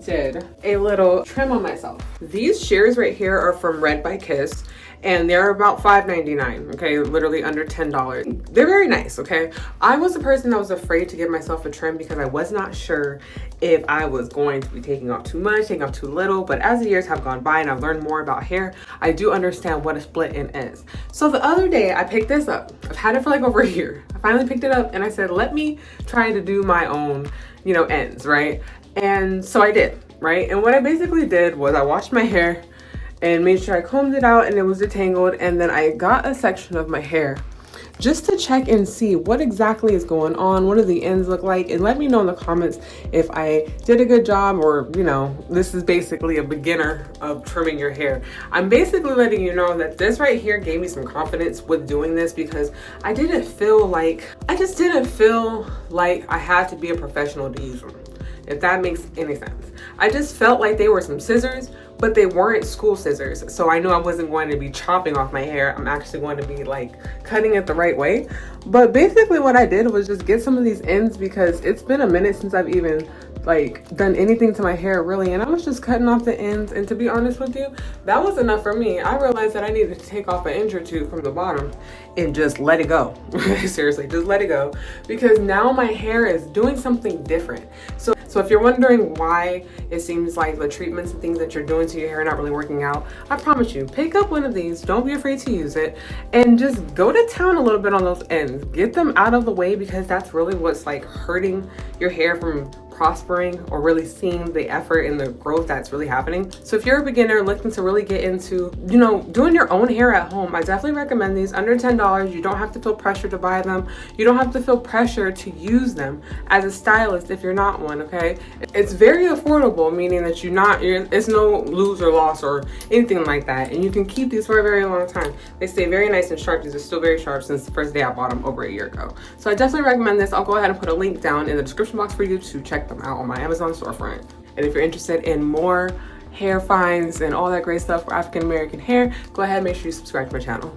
did a little trim on myself. These shears right here are from Red by Kiss, and they're about $5.99, okay? Literally under $10. They're very nice, okay? I was the person that was afraid to give myself a trim because I was not sure if I was going to be taking off too much, taking off too little, but as the years have gone by and I've learned more about hair, I do understand what a split end is. So the other day I picked this up. I've had it for like over a year. I finally picked it up and I said, let me try to do my own, you know, ends, right? And so I did, right? And what I basically did was I washed my hair and made sure I combed it out and it was detangled, and then I got a section of my hair just to check and see what exactly is going on, what do the ends look like, and let me know in the comments if I did a good job or, you know, this is basically a beginner of trimming your hair. I'm basically letting you know that this right here gave me some confidence with doing this because I just didn't feel like I had to be a professional to use them, if that makes any sense. I just felt like they were some scissors, but they weren't school scissors. So I knew I wasn't going to be chopping off my hair. I'm actually going to be like cutting it the right way. But basically what I did was just get some of these ends because it's been a minute since I've even like done anything to my hair really, and I was just cutting off the ends, and to be honest with you, that was enough for me. I realized that I needed to take off an inch or two from the bottom and just let it go. Seriously, just let it go, because now my hair is doing something different. So if you're wondering why it seems like the treatments and things that you're doing to your hair are not really working out, I promise you, pick up one of these, don't be afraid to use it, and just go to town a little bit on those ends. Get them out of the way, because that's really what's like hurting your hair from prospering or really seeing the effort and the growth that's really happening. So if you're a beginner looking to really get into, you know, doing your own hair at home, I definitely recommend these. Under $10. You don't have to feel pressure to buy them. You don't have to feel pressure to use them as a stylist if you're not one, okay? It's very affordable, meaning that it's no lose or loss or anything like that. And you can keep these for a very long time. They stay very nice and sharp. These are still very sharp since the first day I bought them over a year ago. So I definitely recommend this. I'll go ahead and put a link down in the description box for you to check them out on my Amazon storefront. And if you're interested in more hair finds and all that great stuff for African American hair, go ahead and make sure you subscribe to my channel.